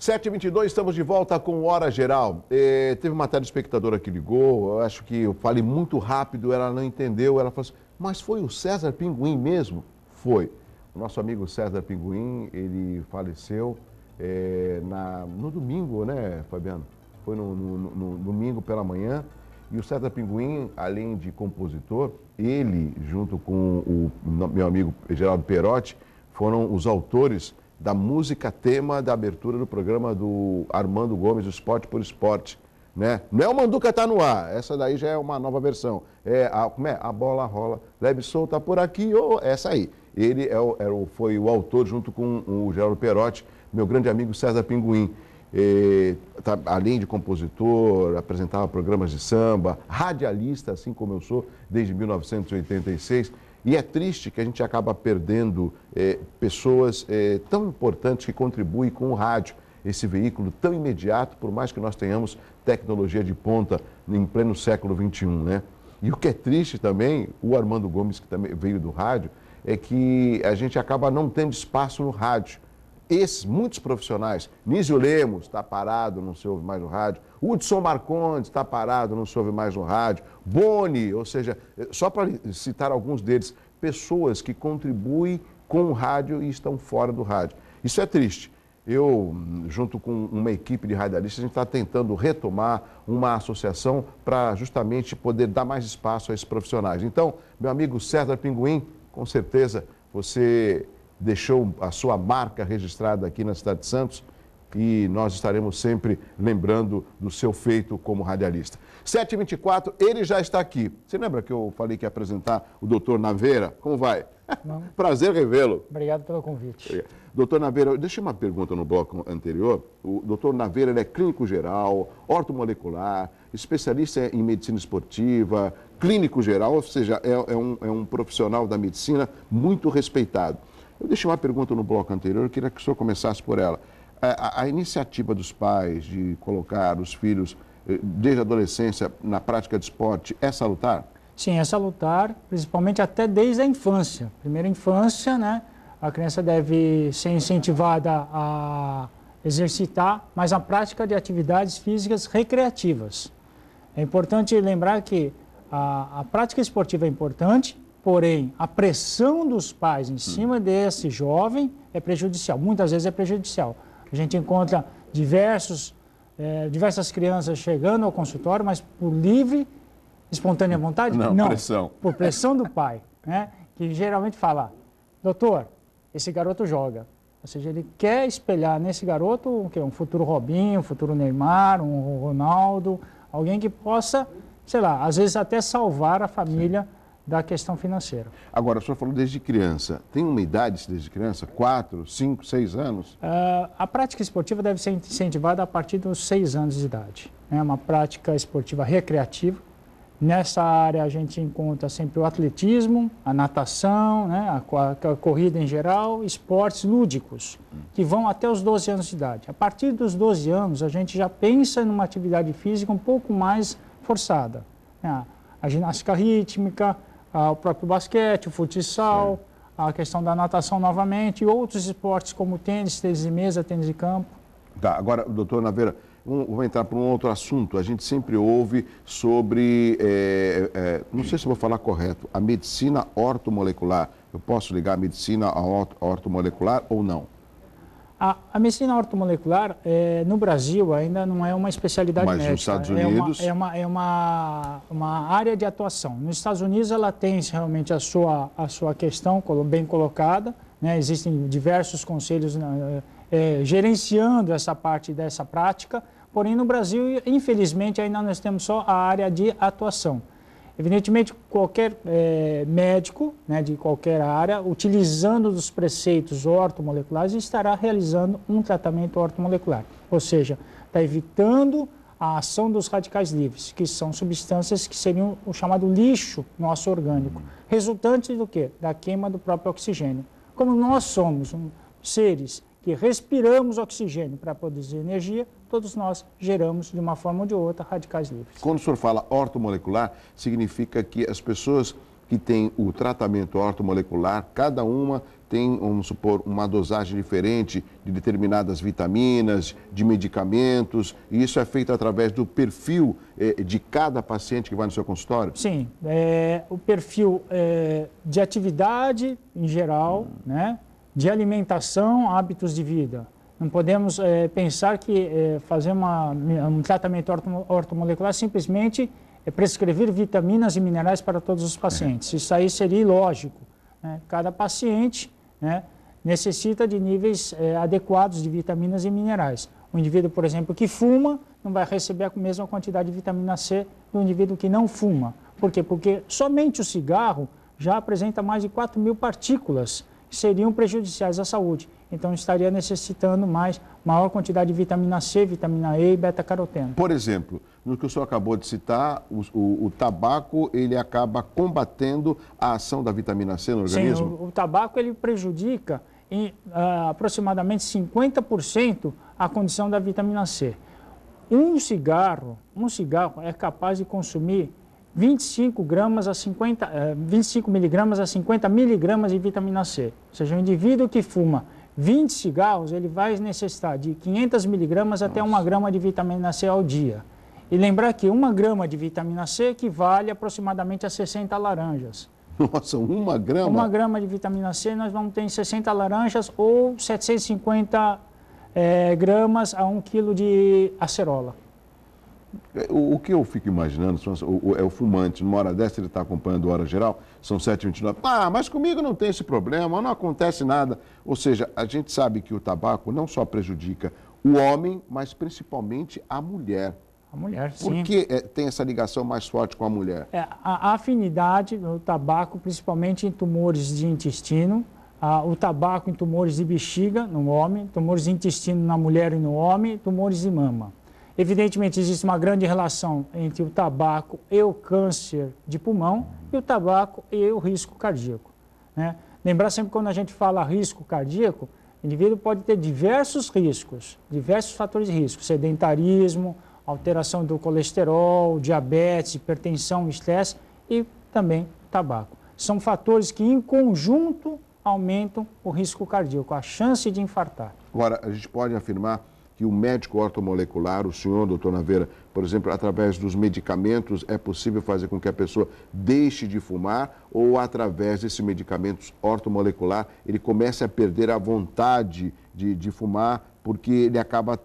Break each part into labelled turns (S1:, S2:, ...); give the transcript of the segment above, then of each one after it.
S1: 7h22, estamos de volta com Hora Geral. Teve uma telespectadora que ligou, eu acho que eu falei muito rápido, ela não entendeu, ela falou assim, mas foi o César Pinguim mesmo? Foi. O nosso amigo César Pinguim, ele faleceu no domingo, né, Fabiano? Foi no domingo pela manhã. E o César Pinguim, além de compositor, ele, junto com o meu amigo Geraldo Perotti, foram os autores da música tema da abertura do programa do Armando Gomes, o Esporte por Esporte, né? Não é o Manduca Tá no Ar, essa daí já é uma nova versão. Como é? A bola rola, leve solta por aqui, essa aí. Ele foi o autor, junto com o Geraldo Perotti, meu grande amigo César Pinguim. Além de compositor, apresentava programas de samba, radialista, assim como eu sou, desde 1986. E é triste que a gente acaba perdendo pessoas tão importantes que contribuem com o rádio, esse veículo tão imediato, por mais que nós tenhamos tecnologia de ponta em pleno século XXI, né? E o que é triste também, o Armando Gomes, que também veio do rádio, é que a gente acaba não tendo espaço no rádio. Muitos profissionais, Nísio Lemos está parado, não se ouve mais no rádio, Hudson Marcondes está parado, não se ouve mais no rádio, Boni, ou seja, só para citar alguns deles, pessoas que contribuem com o rádio e estão fora do rádio. Isso é triste. Eu, junto com uma equipe de radialistas, a gente está tentando retomar uma associação para justamente poder dar mais espaço a esses profissionais. Então, meu amigo César Pinguim, com certeza você deixou a sua marca registrada aqui na cidade de Santos e nós estaremos sempre lembrando do seu feito como radialista. 7h24, ele já está aqui. Você lembra que eu falei que ia apresentar o doutor Naveira? Como vai?
S2: Não.
S1: Prazer revê-lo.
S2: Obrigado pelo convite.
S1: Doutor Naveira, eu deixei uma pergunta no bloco anterior. O doutor Naveira ele é clínico geral, ortomolecular, especialista em medicina esportiva, clínico geral, ou seja, é um profissional da medicina muito respeitado. Eu deixei uma pergunta no bloco anterior, eu queria que o senhor começasse por ela. A iniciativa dos pais de colocar os filhos, desde a adolescência, na prática de esporte, é salutar?
S2: Sim, é salutar, principalmente até desde a infância. Primeira infância, né? A criança deve ser incentivada a exercitar, mas a prática de atividades físicas recreativas. É importante lembrar que a prática esportiva é importante, porém, a pressão dos pais em cima desse jovem é prejudicial, muitas vezes é prejudicial. A gente encontra diversas crianças chegando ao consultório, mas por livre, espontânea vontade? Não,
S1: pressão.
S2: Por pressão do pai, né? Que geralmente fala, doutor, esse garoto joga. Ou seja, ele quer espelhar nesse garoto um futuro Robinho, um futuro Neymar, um Ronaldo, alguém que possa, sei lá, às vezes até salvar a família da questão financeira.
S1: Agora, o senhor falou desde criança. Tem uma idade desde criança? 4, 5, 6 anos?
S2: A prática esportiva deve ser incentivada a partir dos 6 anos de idade. É uma prática esportiva recreativa. Nessa área a gente encontra sempre o atletismo, a natação, né, a corrida em geral, esportes lúdicos, que vão até os 12 anos de idade. A partir dos 12 anos a gente já pensa numa atividade física um pouco mais forçada. A ginástica rítmica, o próprio basquete, o futsal, a questão da natação novamente e outros esportes como tênis de mesa, tênis de campo.
S1: Tá, agora, doutor Naveira, vou entrar para um outro assunto. A gente sempre ouve sobre, não sei se vou falar correto, a medicina ortomolecular. Eu posso ligar a medicina à ortomolecular ou não?
S2: A medicina ortomolecular, no Brasil, ainda não é uma especialidade médica.
S1: Mas nos Estados Unidos...
S2: É uma área de atuação. Nos Estados Unidos, ela tem realmente a sua questão bem colocada, né? Existem diversos conselhos gerenciando essa parte dessa prática, porém, no Brasil, infelizmente, ainda nós temos só a área de atuação. Evidentemente, qualquer médico, né, de qualquer área, utilizando os preceitos ortomoleculares, estará realizando um tratamento ortomolecular. Ou seja, está evitando a ação dos radicais livres, que são substâncias que seriam o chamado lixo nosso orgânico, resultante do quê? Da queima do próprio oxigênio. Como nós somos seres que respiramos oxigênio para produzir energia, todos nós geramos, de uma forma ou de outra, radicais livres.
S1: Quando o senhor fala ortomolecular, significa que as pessoas que tem o tratamento ortomolecular, cada uma tem, vamos supor, uma dosagem diferente de determinadas vitaminas, de medicamentos, e isso é feito através do perfil de cada paciente que vai no seu consultório?
S2: Sim, o perfil de atividade em geral, né, de alimentação, hábitos de vida. Não podemos pensar que fazer um tratamento ortomolecular simplesmente é prescrever vitaminas e minerais para todos os pacientes. Isso aí seria ilógico, né? Cada paciente, né, necessita de níveis adequados de vitaminas e minerais. O indivíduo, por exemplo, que fuma, não vai receber a mesma quantidade de vitamina C do indivíduo que não fuma. Por quê? Porque somente o cigarro já apresenta mais de 4.000 partículas que seriam prejudiciais à saúde. Então, estaria necessitando maior quantidade de vitamina C, vitamina E e beta-caroteno.
S1: Por exemplo, no que o senhor acabou de citar, o tabaco, ele acaba combatendo a ação da vitamina C no organismo?
S2: Sim, o tabaco ele prejudica em aproximadamente 50% a condição da vitamina C. Um cigarro é capaz de consumir 25 miligramas a 50 miligramas de vitamina C. Ou seja, o indivíduo que fuma 20 cigarros, ele vai necessitar de 500 miligramas até 1 grama de vitamina C ao dia. E lembrar que 1 grama de vitamina C equivale aproximadamente a 60 laranjas.
S1: Nossa, 1 grama?
S2: 1 grama de vitamina C, nós vamos ter em 60 laranjas ou 750 gramas a 1 quilo de acerola.
S1: O que eu fico imaginando é o fumante, numa hora dessa ele está acompanhando a Hora Geral, são 7h29, mas comigo não tem esse problema, não acontece nada. Ou seja, a gente sabe que o tabaco não só prejudica o homem, mas principalmente a mulher.
S2: A mulher, sim.
S1: Por que tem essa ligação mais forte com a mulher?
S2: A afinidade do tabaco, principalmente em tumores de intestino, o tabaco em tumores de bexiga no homem, tumores de intestino na mulher e no homem, tumores de mama. Evidentemente, existe uma grande relação entre o tabaco e o câncer de pulmão e o tabaco e o risco cardíaco, né? Lembrar sempre, quando a gente fala risco cardíaco, o indivíduo pode ter diversos riscos, diversos fatores de risco, sedentarismo, alteração do colesterol, diabetes, hipertensão, estresse e também tabaco. São fatores que, em conjunto, aumentam o risco cardíaco, a chance de infartar.
S1: Agora, a gente pode afirmar que o médico ortomolecular, o senhor, doutor Naveira, por exemplo, através dos medicamentos, é possível fazer com que a pessoa deixe de fumar ou através desses medicamentos ortomolecular ele comece a perder a vontade de fumar porque ele acaba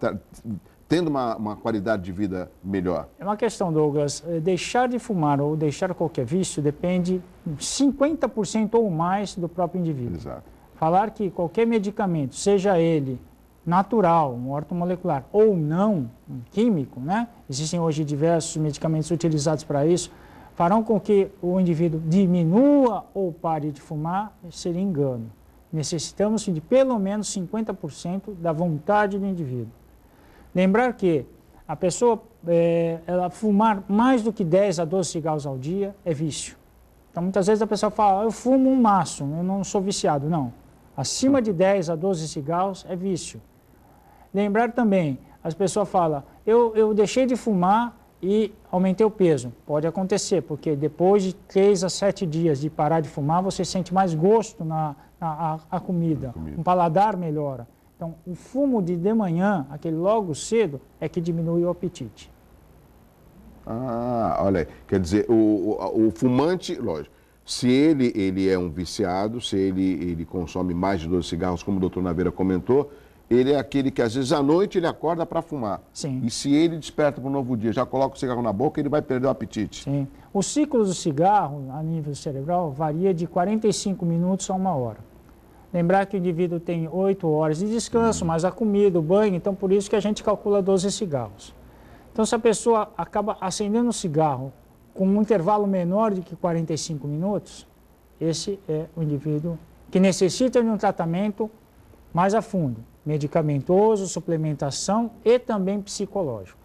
S1: tendo uma qualidade de vida melhor?
S2: É uma questão, Douglas, deixar de fumar ou deixar qualquer vício depende 50% ou mais do próprio indivíduo.
S1: Exato.
S2: Falar que qualquer medicamento, seja ele natural, um ortomolecular ou não, um químico, né? Existem hoje diversos medicamentos utilizados para isso, farão com que o indivíduo diminua ou pare de fumar, seria engano. Necessitamos de pelo menos 50% da vontade do indivíduo. Lembrar que a pessoa, ela fumar mais do que 10 a 12 cigarros ao dia é vício. Então, muitas vezes a pessoa fala, eu fumo um maço, eu não sou viciado. Não. Acima de 10 a 12 cigarros é vício. Lembrar também, as pessoas falam, eu deixei de fumar e aumentei o peso. Pode acontecer, porque depois de 3 a 7 dias de parar de fumar, você sente mais gosto na comida, um paladar melhora. Então, o fumo de manhã, aquele logo cedo, é que diminui o apetite.
S1: Olha aí, quer dizer, o fumante, lógico, se ele é um viciado, se ele consome mais de 12 cigarros, como o doutor Naveira comentou, ele é aquele que às vezes à noite ele acorda para fumar.
S2: Sim.
S1: E se ele desperta para um novo dia, já coloca o cigarro na boca, ele vai perder o apetite.
S2: Sim. O ciclo do cigarro, a nível cerebral, varia de 45 minutos a 1 hora. Lembrar que o indivíduo tem 8 horas de descanso, mais a comida, o banho, então por isso que a gente calcula 12 cigarros. Então, se a pessoa acaba acendendo um cigarro com um intervalo menor de que 45 minutos, esse é o indivíduo que necessita de um tratamento mais a fundo, medicamentoso, suplementação e também psicológico.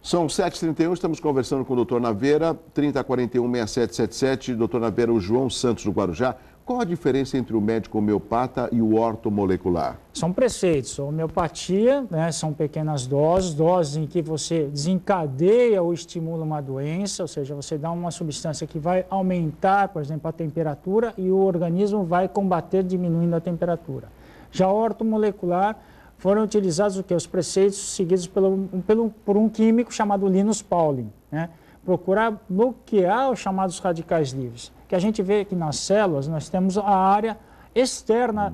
S1: São 7h31, estamos conversando com o doutor Naveira, 3041-6777, doutor Naveira, o João Santos do Guarujá Qual a diferença entre o médico homeopata e o ortomolecular?
S2: São preceitos. A homeopatia, né, são pequenas doses, doses em que você desencadeia ou estimula uma doença, ou seja, você dá uma substância que vai aumentar, por exemplo, a temperatura e o organismo vai combater diminuindo a temperatura. Já a ortomolecular foram utilizados o quê? Os preceitos seguidos por um químico chamado Linus Pauling, né? Procurar bloquear os chamados radicais livres. Que a gente vê que nas células nós temos a área externa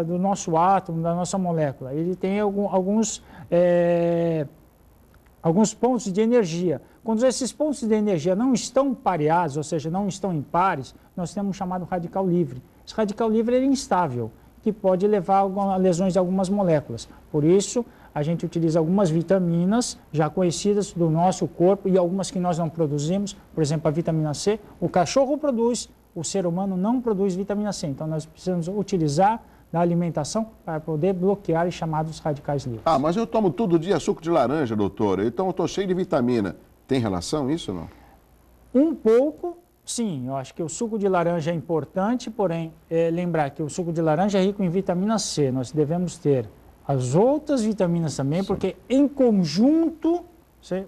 S2: do nosso átomo, da nossa molécula. Ele tem alguns pontos de energia. Quando esses pontos de energia não estão pareados, ou seja, não estão impares, nós temos um chamado radical livre. Esse radical livre é instável, que pode levar a lesões de algumas moléculas. Por isso, a gente utiliza algumas vitaminas já conhecidas do nosso corpo e algumas que nós não produzimos, por exemplo, a vitamina C. O cachorro produz, o ser humano não produz vitamina C. Então, nós precisamos utilizar da alimentação para poder bloquear os chamados radicais livres.
S1: Ah, mas eu tomo todo dia suco de laranja, doutor, então eu estou cheio de vitamina. Tem relação isso ou não?
S2: Um pouco, sim. Eu acho que o suco de laranja é importante, porém, lembrar que o suco de laranja é rico em vitamina C. Nós devemos ter as outras vitaminas também, sim, porque em conjunto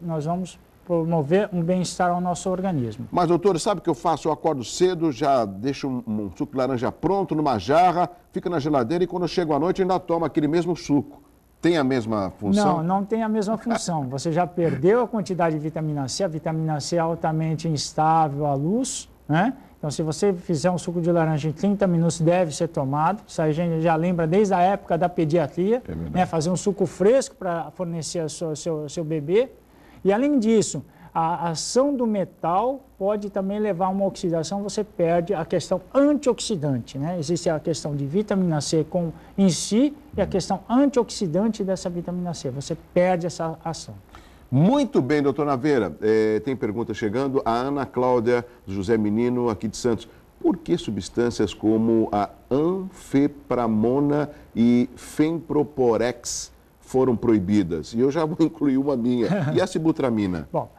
S2: nós vamos promover um bem-estar ao nosso organismo.
S1: Mas, doutor, sabe o que eu faço? Eu acordo cedo, já deixo um suco de laranja pronto numa jarra, fica na geladeira e quando eu chego à noite ainda tomo aquele mesmo suco. Tem a mesma função?
S2: Não, não tem a mesma função. Você já perdeu a quantidade de vitamina C, a vitamina C é altamente instável à luz, né? Então, se você fizer um suco de laranja em 30 minutos, deve ser tomado. Isso aí a gente já lembra desde a época da pediatria, né? Fazer um suco fresco para fornecer ao seu bebê. E, além disso, a ação do metal pode também levar a uma oxidação, você perde a questão antioxidante, né? Existe a questão de vitamina C em si e a questão antioxidante dessa vitamina C. Você perde essa ação.
S1: Muito bem, doutor Naveira. Tem pergunta chegando. A Ana Cláudia José Menino, aqui de Santos. Por que substâncias como a anfepramona e fenproporex foram proibidas? E eu já vou incluir uma minha. E a sibutramina?
S2: Bom,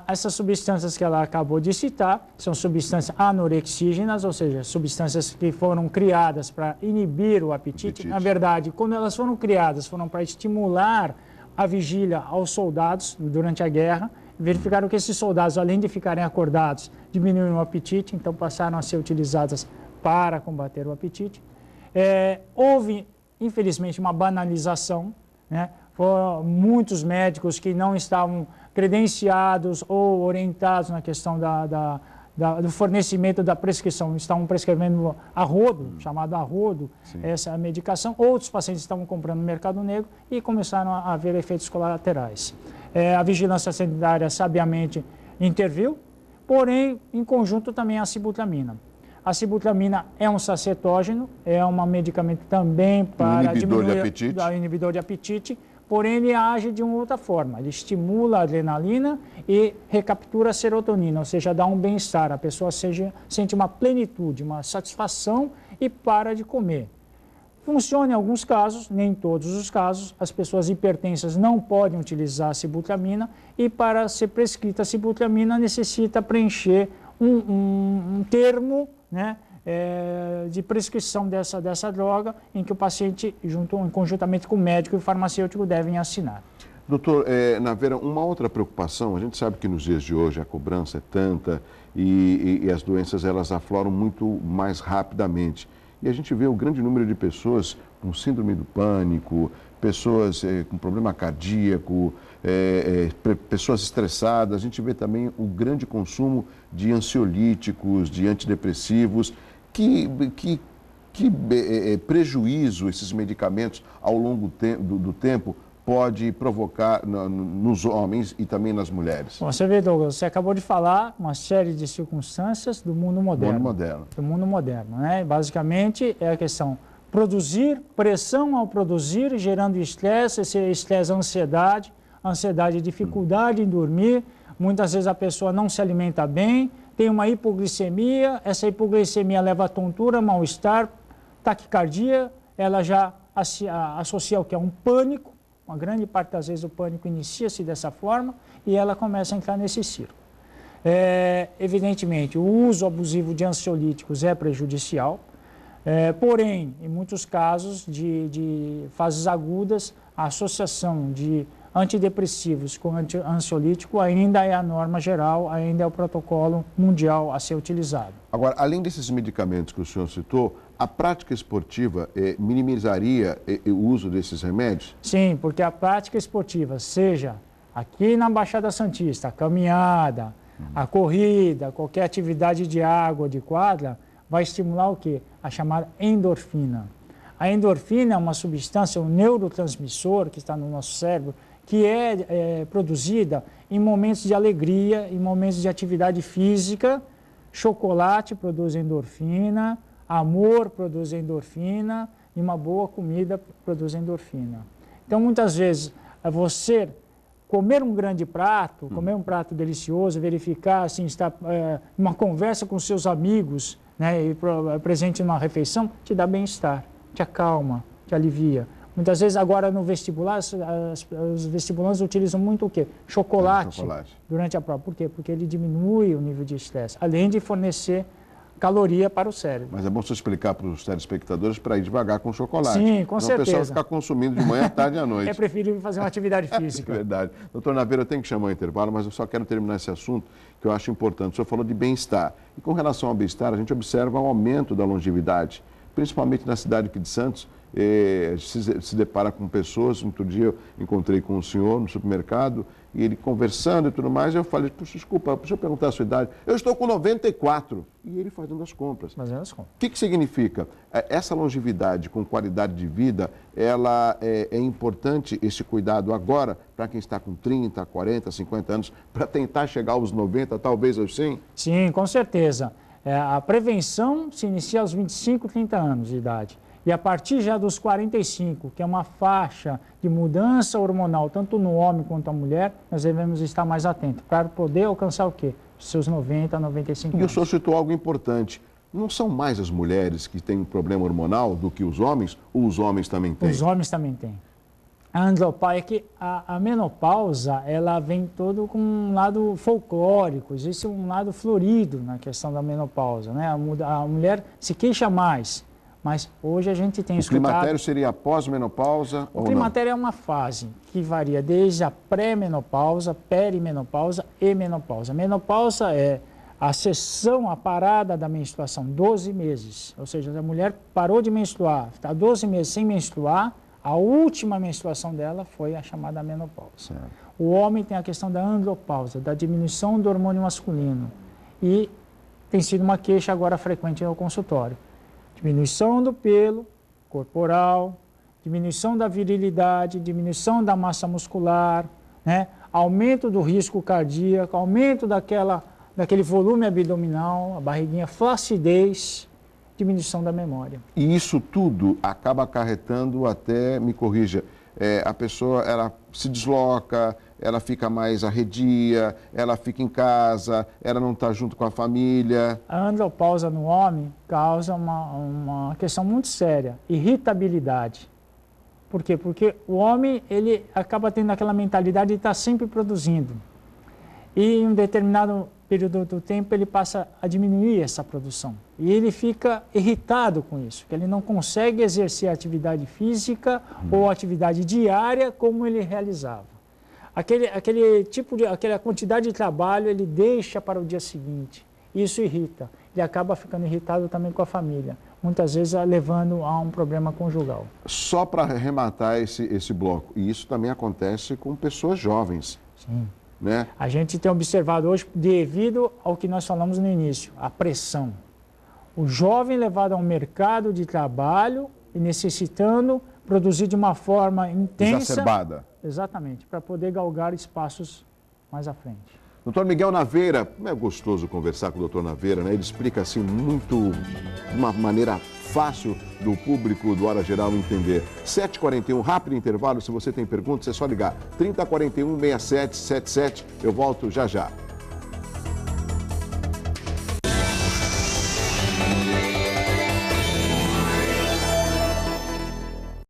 S2: essas substâncias que ela acabou de citar são substâncias anorexígenas, ou seja, substâncias que foram criadas para inibir o apetite. Na verdade, quando elas foram criadas, foram para estimular a vigília aos soldados durante a guerra. Verificaram que esses soldados, além de ficarem acordados, diminuíram o apetite, então passaram a ser utilizadas para combater o apetite. Houve, infelizmente, uma banalização, né? Foram muitos médicos que não estavam credenciados ou orientados na questão do fornecimento da prescrição, estavam prescrevendo a rodo, chamado a rodo, essa medicação. Outros pacientes estavam comprando no mercado negro e começaram a haver efeitos colaterais. A vigilância sanitária sabiamente interviu, porém, em conjunto também a sibutramina. A sibutramina é um sacetógeno, é um medicamento também para inibidor de apetite, porém ele age de uma outra forma. Ele estimula a adrenalina e recaptura a serotonina, ou seja, dá um bem-estar. A pessoa sente uma plenitude, uma satisfação e para de comer. Funciona em alguns casos, nem em todos os casos. As pessoas hipertensas não podem utilizar a sibutramina e para ser prescrita a sibutramina necessita preencher um termo, né, de prescrição dessa droga, em que o paciente, conjuntamente com o médico e o farmacêutico, devem assinar.
S1: Doutor Naveira, uma outra preocupação, a gente sabe que nos dias de hoje a cobrança é tanta e as doenças elas afloram muito mais rapidamente. E a gente vê o grande número de pessoas com síndrome do pânico, pessoas com problema cardíaco, pessoas estressadas. A gente vê também o grande consumo de ansiolíticos, de antidepressivos. Que prejuízo esses medicamentos ao longo do tempo pode provocar nos homens e também nas mulheres?
S2: Bom, você vê, Douglas, você acabou de falar uma série de circunstâncias do mundo moderno. Do mundo moderno, né? Basicamente é a questão produzir, pressão ao produzir, gerando estresse, esse estresse, ansiedade, dificuldade em dormir. Muitas vezes a pessoa não se alimenta bem, tem uma hipoglicemia, essa hipoglicemia leva a tontura, mal-estar, taquicardia, ela já associa o que é um pânico. Uma grande parte das vezes o pânico inicia-se dessa forma e ela começa a entrar nesse círculo. Evidentemente, o uso abusivo de ansiolíticos é prejudicial. Porém, em muitos casos de fases agudas, a associação de antidepressivos com ansiolítico ainda é a norma geral, ainda é o protocolo mundial a ser utilizado.
S1: Agora, além desses medicamentos que o senhor citou, a prática esportiva minimizaria o uso desses remédios?
S2: Sim, porque a prática esportiva, seja aqui na Baixada Santista, a caminhada, a corrida, qualquer atividade de água, de quadra, vai estimular o quê? A chamada endorfina. A endorfina é uma substância, um neurotransmissor que está no nosso cérebro, que é produzida em momentos de alegria, em momentos de atividade física. Chocolate produz endorfina, amor produz endorfina e uma boa comida produz endorfina. Então, muitas vezes, você comer um grande prato, comer um prato delicioso, verificar, assim, estar uma conversa com seus amigos, né, e presente numa refeição, te dá bem-estar, te acalma, te alivia. Muitas vezes agora no vestibular, os vestibulantes utilizam muito o quê? Chocolate durante a prova. Por quê? Porque ele diminui o nível de estresse, além de fornecer caloria para o cérebro.
S1: Mas é bom você explicar para os telespectadores para ir devagar com o chocolate.
S2: Sim, com certeza.
S1: Não o pessoal ficar consumindo de manhã, tarde e à noite.
S2: É preferível fazer uma atividade física.
S1: Verdade. Doutor Naveira, eu tenho que chamar o intervalo, mas eu só quero terminar esse assunto que eu acho importante. O senhor falou de bem-estar. E com relação ao bem-estar, a gente observa o aumento da longevidade, principalmente na cidade aqui de Santos. Se depara com pessoas. Outro dia eu encontrei com um senhor no supermercado e ele conversando e tudo mais, eu falei, desculpa, deixa eu perguntar a sua idade. Eu estou com 94. E ele fazendo as compras.
S2: Fazendo as compras.
S1: O que significa? Essa longevidade com qualidade de vida, ela é importante esse cuidado agora para quem está com 30, 40, 50 anos, para tentar chegar aos 90, talvez aos 100?
S2: Sim, com certeza. A prevenção se inicia aos 25, 30 anos de idade. E a partir já dos 45, que é uma faixa de mudança hormonal, tanto no homem quanto na mulher, nós devemos estar mais atentos para poder alcançar o quê? Os seus 90, 95 anos.
S1: E o senhor citou algo importante. Não são mais as mulheres que têm um problema hormonal do que os homens, ou os homens também têm?
S2: Os homens também têm. A andropausa é que a menopausa, ela vem todo com um lado folclórico, existe um lado florido na questão da menopausa, né? A mulher se queixa mais. Mas hoje a gente tem escutado...
S1: O climatério seria pós-menopausa ou não?
S2: O climatério é uma fase que varia desde a pré-menopausa, perimenopausa e menopausa. A menopausa é a cessão, a parada da menstruação, 12 meses. Ou seja, a mulher parou de menstruar, está 12 meses sem menstruar, a última menstruação dela foi a chamada menopausa.
S1: Certo.
S2: O homem tem a questão da andropausa, da diminuição do hormônio masculino. E tem sido uma queixa agora frequente no consultório. Diminuição do pelo corporal, diminuição da virilidade, diminuição da massa muscular, né? Aumento do risco cardíaco, aumento daquele volume abdominal, a barriguinha, flacidez, diminuição da memória.
S1: E isso tudo acaba acarretando até, me corrija, a pessoa ela se desloca, ela fica mais arredia, ela fica em casa, ela não está junto com a família. A
S2: andropausa no homem causa uma questão muito séria, irritabilidade. Por quê? Porque o homem ele acaba tendo aquela mentalidade de estar sempre produzindo. E em um determinado período do tempo ele passa a diminuir essa produção. E ele fica irritado com isso, que ele não consegue exercer a atividade física ou atividade diária como ele realizava. Aquela quantidade de trabalho ele deixa para o dia seguinte. Isso irrita. Ele acaba ficando irritado também com a família, muitas vezes levando a um problema conjugal.
S1: Só para arrematar esse bloco, e isso também acontece com pessoas jovens.
S2: Sim.
S1: Né?
S2: A gente tem observado hoje, devido ao que nós falamos no início, a pressão. O jovem levado ao mercado de trabalho e necessitando produzir de uma forma intensa.
S1: Exacerbada.
S2: Exatamente, para poder galgar espaços mais à frente.
S1: Doutor Miguel Naveira, é gostoso conversar com o doutor Naveira, né? Ele explica assim muito, de uma maneira fácil do público do Hora Geral entender. 7h41, rápido intervalo, se você tem perguntas é só ligar. 3041-6777, eu volto já já.